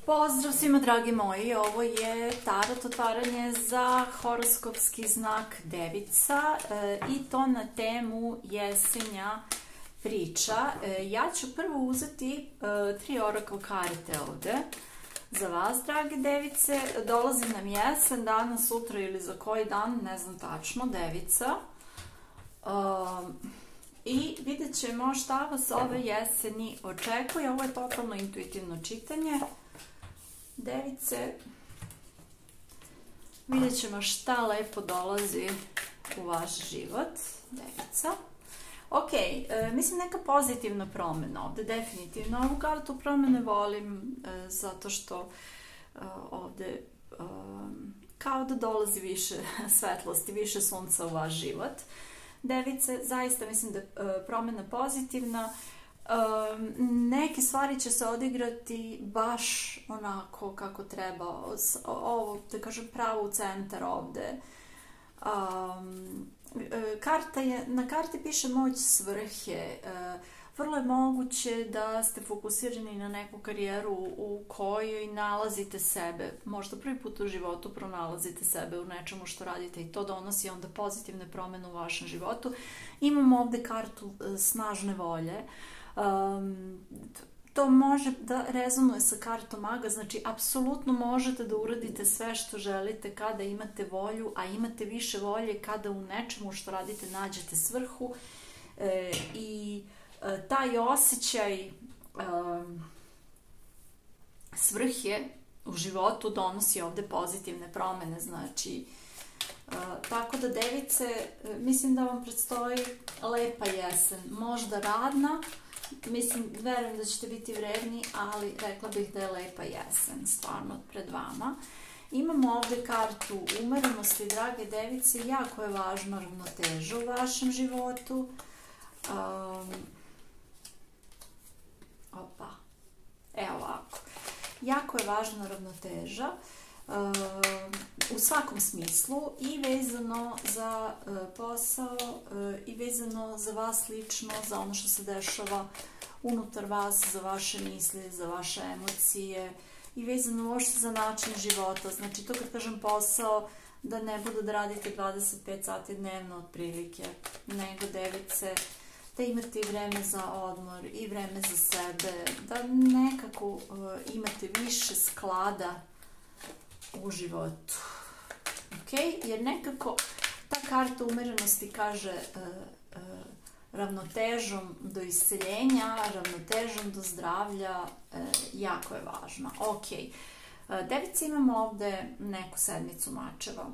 Pozdrav svima dragi moji, ovo je tarot otvaranje za horoskopski znak Devica i to na temu jesenja priča. Ja ću prvo uzeti 3 oracle karte ovde za vas, drage Device. Dolazi nam jesen, danas, sutra ili za koji dan, ne znam tačno, Devica. I vidjet ćemo šta vas ove jeseni očekuje. Ovo je totalno intuitivno čitanje. Device, vidjet ćemo šta lepo dolazi u vaš život, Devica. Ok, mislim neka pozitivna promjena ovde, definitivno. Ovu kartu promjene volim zato što ovde kao da dolazi više svetlosti, više sunca u vaš život. Device, zaista mislim da je promjena pozitivna. Neke stvari će se odigrati baš onako kako treba, ovo da kažem pravo u centar ovde. Na karti piše moć svrhe. Vrlo je moguće da ste fokusirani na neku karijeru u kojoj nalazite sebe, možda prvi put u životu pronalazite sebe u nečemu što radite i to donosi onda pozitivne promjene u vašem životu. Imamo ovde kartu snažne volje. To može da rezonuje sa kartom maga, znači apsolutno možete da uradite sve što želite kada imate volju, a imate više volje kada u nečemu što radite nađete svrhu i taj osjećaj svrhe u životu donosi ovde pozitivne promjene, znači tako da Device, mislim da vam predstoji lepa jesen, možda radna. Mislim, verujem da ćete biti vredni, ali rekla bih da je lepa jesen, stvarno, pred vama. Imamo ovde kartu umerenosti, drage Device, jako je važno ravnoteža u vašem životu. Evo ovako. Jako je važna ravnoteža u svakom smislu i vezano za posao i vezano za vas lično, za ono što se dešava unutar vas, za vaše misli, za vaše emocije i vezano uopšte za način života. Znači to kad kažem posao, da ne bude da radite 25 sati dnevno otprilike, nego Device, da imate i vreme za odmor i vreme za sebe, da nekako imate više sklada u životu. Ok? Jer nekako ta karta umerenosti kaže ravnotežom do isceljenja, ravnotežom do zdravlja, jako je važna. Ok. Device, imamo ovde neku sedmicu mačeva.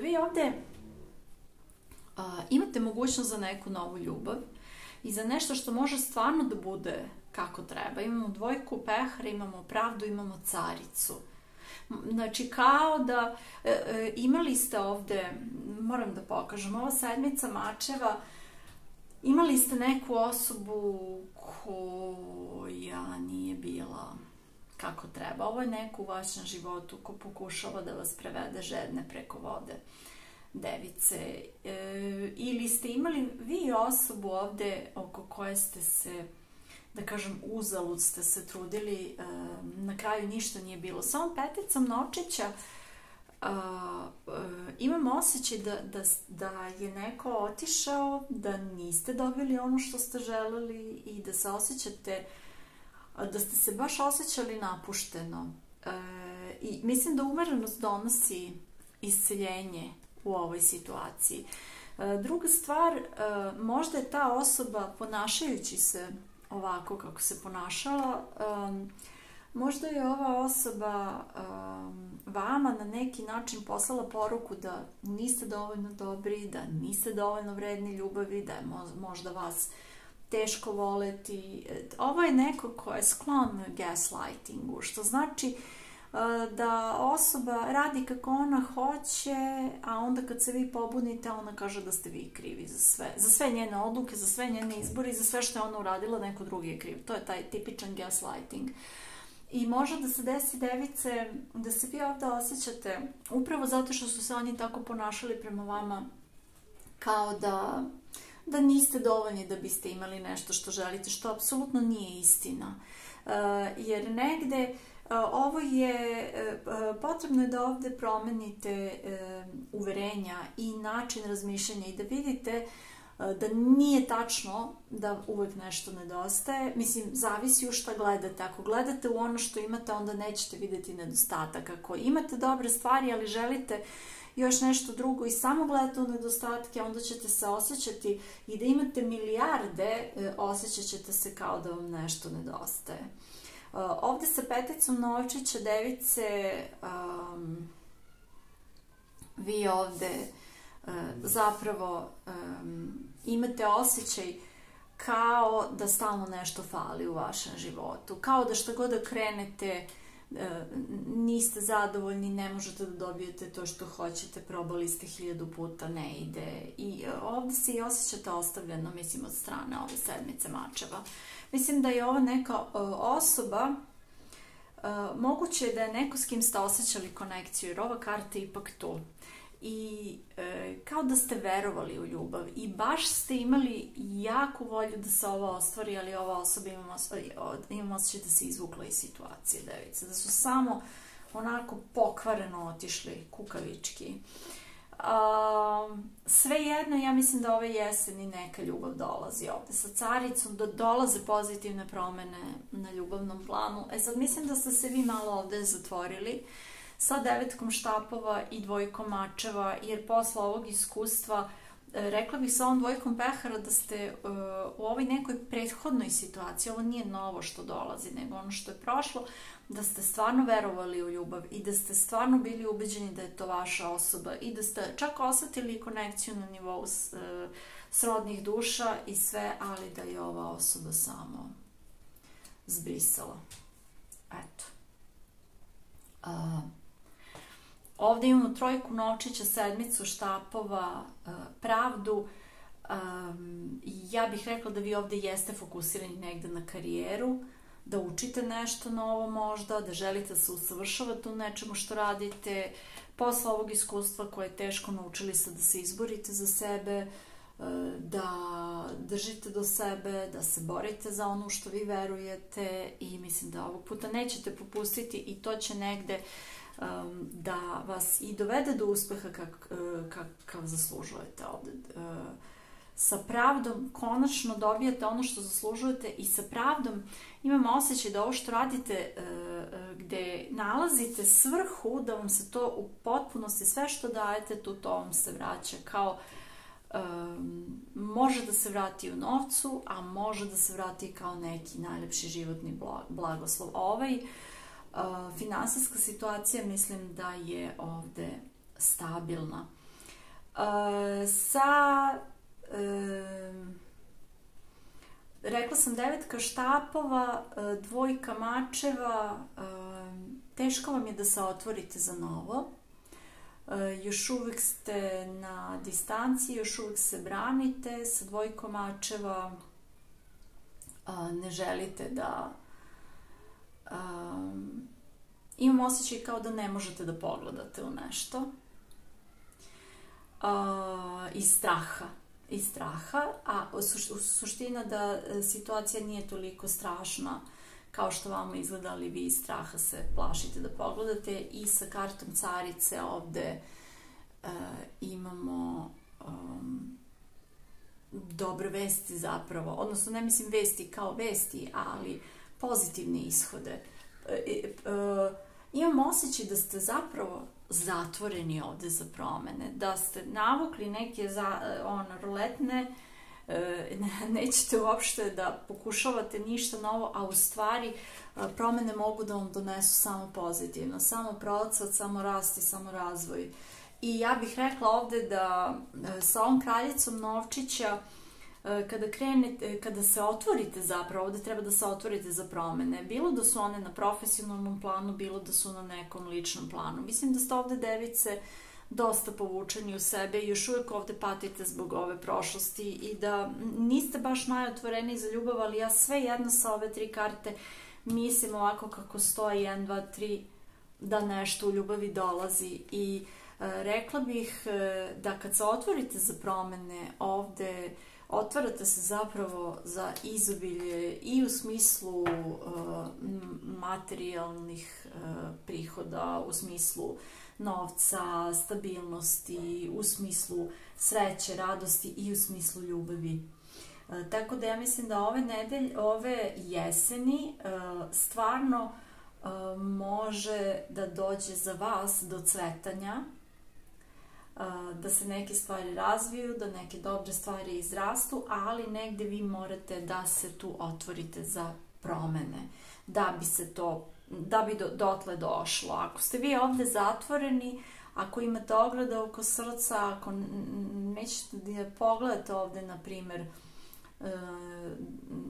Vi ovde imate mogućnost za neku novu ljubav i za nešto što može stvarno da bude kako treba. Imamo dvojku pehara, imamo pravdu, imamo caricu. Znači kao da imali ste ovde, moram da pokažem, ova sedmica mačeva, imali ste neku osobu koja nije bila kako treba. Ovo je neko u vašem životu ko pokušava da vas prevede žedne preko vode, Device. Ili ste imali vi osobu ovde oko koje ste se, da kažem, uzalud ste se trudili, na kraju ništa nije bilo. Sa ovom peticom novčića imam osjećaj da je neko otišao, da niste dobili ono što ste želeli i da se osjećate, da ste se baš osjećali napušteno. I mislim da umerenost donosi isceljenje u ovoj situaciji. Druga stvar, možda je ta osoba, ponašajući se ovako kako se ponašala, možda je ova osoba vama na neki način poslala poruku da niste dovoljno dobri, da niste dovoljno vredni ljubavi, da je možda vas teško voleti. Ovo je neko ko je sklon gaslightingu, što znači da osoba radi kako ona hoće, a onda kad se vi pobunite, ona kaže da ste vi krivi za sve njene odluke, za sve njene izbore i za sve što je ona uradila, neko drugi je kriv. To je taj tipičan gaslighting. I može da se desi, Device, da se vi ovde osjećate upravo zato što su se oni tako ponašali prema vama, kao da niste dovoljni da biste imali nešto što želite, što apsolutno nije istina. Jer negde Ovo je, potrebno je da ovde promenite uverenja i način razmišljanja i da vidite da nije tačno da uvek nešto nedostaje. Mislim, zavisi u šta gledate. Ako gledate u ono što imate, onda nećete videti nedostatak. Ako imate dobre stvari, ali želite još nešto drugo i samo gledate u nedostatke, onda ćete se osjećati i da imate milijarde, osjećat ćete se kao da vam nešto nedostaje. Ovde sa peticom novčića, device, vi ovde zapravo imate osjećaj kao da stalno nešto fali u vašem životu, kao da šta god da krenete niste zadovoljni, ne možete da dobijete to što hoćete, probali ste 1000 puta, ne ide. I ovde se i osjećate ostavljeno, mislim, od strane ove sedmice mačeva. Mislim da je ovo neka osoba, moguće je da je neko s kim ste osjećali konekciju, jer ova karta je ipak tu. I kao da ste verovali u ljubav i baš ste imali jaku volju da se ovo ostvari, ali ova osoba imam osjećaj da se izvukla iz situacije, device, da su samo onako pokvareno otišli, kukavički. Svejedno, ja mislim da ove jeseni neka ljubav dolazi ovde sa caricom, da dolaze pozitivne promene na ljubavnom planu. Sad mislim da ste se vi malo ovde zatvorili sa 9 štapova i 2 mačeva, jer posle ovog iskustva, rekla bih sa ovom 2 pehara, da ste u ovoj nekoj prethodnoj situaciji, ovo nije novo što dolazi, nego ono što je prošlo, da ste stvarno verovali u ljubav i da ste stvarno bili ubeđeni da je to vaša osoba i da ste čak osetili konekciju na nivou srodnih duša i sve, ali da je ova osoba samo zbrisala. Eto. Ovde imamo 3 novčića, 7 štapova, pravdu. Ja bih rekla da vi ovde jeste fokusirani negde na karijeru, da učite nešto novo možda, da želite da se usavršavate u nečemu što radite, posle ovog iskustva koje je teško, naučili ste da se izborite za sebe, da držite do sebe, da se borite za ono što vi verujete i mislim da ovog puta nećete popustiti i to će negde da vas i dovede do uspeha kakav zaslužujete ovde. Sa pravdom konačno dobijate ono što zaslužujete i sa pravdom imam osjećaj da ovo što radite gde nalazite svrhu, da vam se to u potpunosti, sve što dajete tu, to vam se vraća kao može da se vrati u novcu, a može da se vrati kao neki najlepši životni blagoslov. Finansijska situacija mislim da je ovde stabilna. Rekla sam 9 štapova, 2 mačeva, teško vam je da se otvorite za novo. Još uvek ste na distanci, još uvek se branite, sa 2 mačeva ne želite da... imam osjećaj kao da ne možete da pogledate u nešto. Iz straha, a suština da situacija nije toliko strašna kao što vama izgleda, ali vi iz straha se plašite da pogledate. I sa kartom carice ovde imamo dobre vesti zapravo, odnosno ne mislim vesti kao vesti, ali pozitivne ishode. Imam osjećaj da ste zapravo zatvoreni ovde za promene, da ste navukli neke ruletne, nećete uopšte da pokušavate ništa novo, a u stvari promene mogu da vam donesu samo pozitivno, samo procvat, samo rast i samo razvoj. I ja bih rekla ovde da sa ovom kraljicom novčića, kada se otvorite zapravo, ovde treba da se otvorite za promene, bilo da su one na profesionalnom planu, bilo da su na nekom ličnom planu. Mislim da ste ovde, device, dosta povučeni u sebe i još uvek ovde patite zbog ove prošlosti i da niste baš najotvoreniji za ljubav, ali ja sve jedno sa ove 3 karte mislim ovako kako stoji 1, 2, 3 da nešto u ljubavi dolazi i rekla bih da kad se otvorite za promene ovde otvarate se zapravo za izobilje i u smislu materijalnih prihoda, u smislu novca, stabilnosti, u smislu sreće, radosti i u smislu ljubavi. Tako da ja mislim da ove jeseni stvarno može da dođe za vas do cvetanja, da se neke stvari razviju, da neke dobre stvari izrastu, ali negde vi morate da se tu otvorite za promene, da bi dotle došlo. Ako ste vi ovde zatvoreni, ako imate ograde oko srca, ako nećete da pogledate ovde, na primer,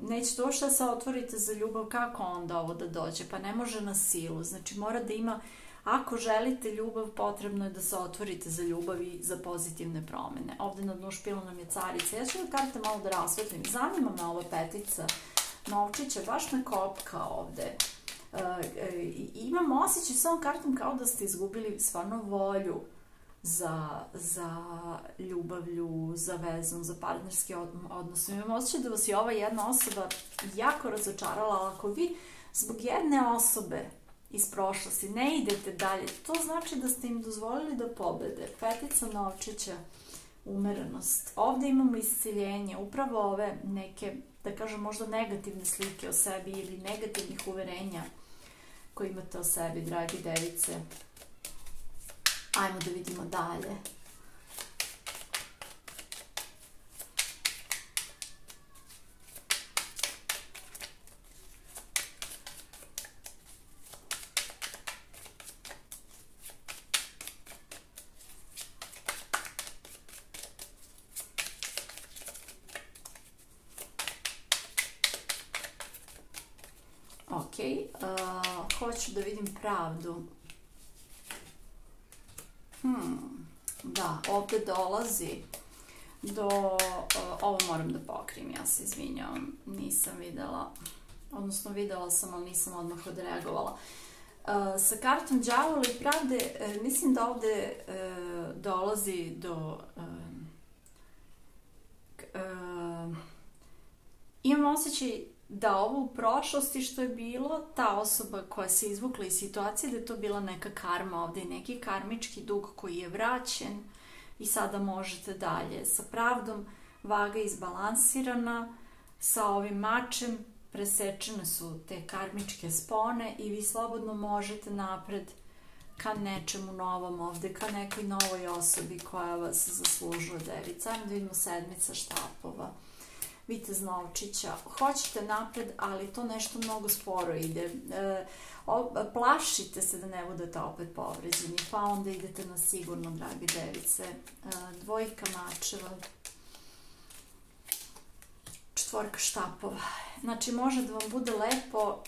nećete uopšte da se otvorite za ljubav, kako onda ovo da dođe? Pa ne može na silu. Znači mora da ima, ako želite ljubav, potrebno je da se otvorite za ljubav i za pozitivne promene. Ovde na dnu špila nam je carica. Ja ću da karte malo da rasvetlim. Zanima me ova petica novčića, baš me kopka ovde. Imam osjećaj s ovom kartom kao da ste izgubili stvarno volju za ljubavlju, za vezom, za partnerski odnos. Imam osjećaj da vas je ova jedna osoba jako razočarala, ali ako vi zbog jedne osobe iz prošlosti ne idete dalje, to znači da ste im dozvolili da pobede. Petica novčića, umerenost. Ovde imamo isceljenje, upravo ove neke, da kažem, možda negativne slike o sebi ili negativnih uverenja koje imate o sebi, dragi device. Ajmo da vidimo dalje. Ok, hoću da vidim pravdu. Da, ovde dolazi do... Ovo moram da pokrijem, ja se izvinjavam, nisam videla, odnosno videla sam, ali nisam odmah odreagovala. Sa kartom đavola i pravde, mislim da ovde dolazi do... Imam osjećaj da ovo u prošlosti što je bilo, ta osoba koja se izvukla iz situacije, da je to bila neka karma ovde i neki karmički dug koji je vraćen i sada možete dalje. Sa pravdom vaga izbalansirana, sa ovim mačem presečene su te karmičke spone i vi slobodno možete napred ka nečemu novom ovde, ka nekoj novoj osobi koja vas zaslužuje, devica. Ajmo da vidimo sedmica štapova. Vitez novčića, hoćete napred, ali to nešto mnogo sporo ide. Plašite se da ne budete opet povređeni, pa onda idete na sigurno, dragi device. Dvojka mačeva, četvorka štapova. Znači, može da vam bude lepo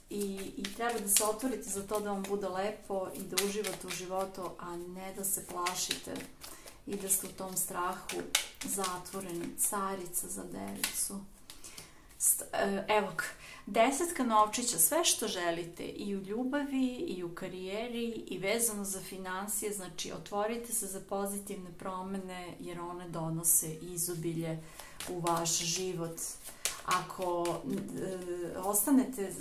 i treba da se otvorite za to da vam bude lepo i da uživate u životu, a ne da se plašite i da ste u tom strahu zatvoreni. Carica za devicu. Evo, desetka novčića, sve što želite i u ljubavi i u karijeri i vezano za finansije, znači otvorite se za pozitivne promene jer one donose izobilje u vaš život. Ako ostanete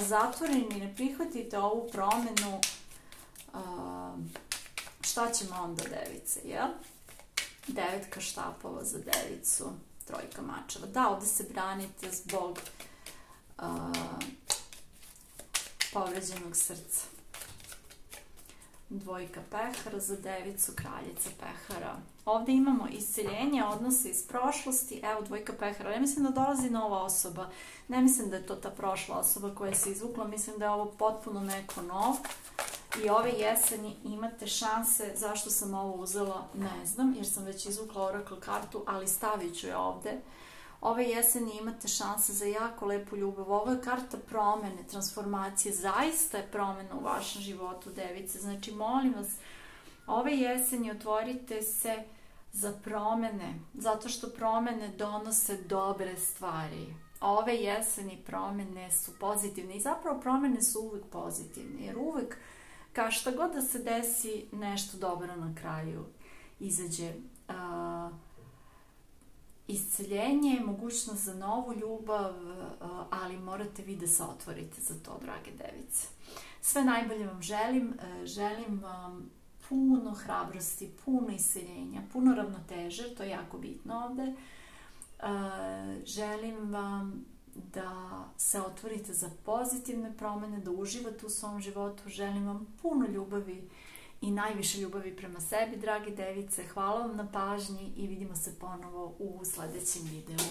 zatvoreni i ne prihvatite ovu promenu, šta ćemo onda, device, jel? Devetka štapova za devicu, trojka mačeva. Da, ovde se branite zbog povređenog srca. Dvojka pehara za devicu, kraljica pehara. Ovde imamo isceljenje, odnose iz prošlosti. Evo, dvojka pehara. Ja mislim da dolazi nova osoba. Ne mislim da je to ta prošla osoba koja se izvukla. Mislim da je ovo potpuno neko nov. I ove jeseni imate šanse. Zašto sam ovo uzela, ne znam, jer sam već izvukla Oracle kartu, ali stavit ću je ovde. Ove jeseni imate šanse za jako lepu ljubav. Ovo je karta promene, transformacije. Zaista je promena u vašem životu, device. Znači, molim vas, ove jeseni otvorite se za promene, zato što promene donose dobre stvari. Ove jeseni promene su pozitivne i zapravo promene su uvek pozitivne, jer uvek, kao šta god da se desi, nešto dobro na kraju izađe. isceljenje, mogućnost za novu ljubav, ali morate vi da se otvorite za to, drage device. Sve najbolje vam želim. Želim vam puno hrabrosti, puno isceljenja, puno ravnoteže, to je jako bitno ovde. Želim vam da se otvorite za pozitivne promene, da uživate u svom životu. Želim vam puno ljubavi i najviše ljubavi prema sebi, drage device. Hvala vam na pažnji i vidimo se ponovo u sledećem videu.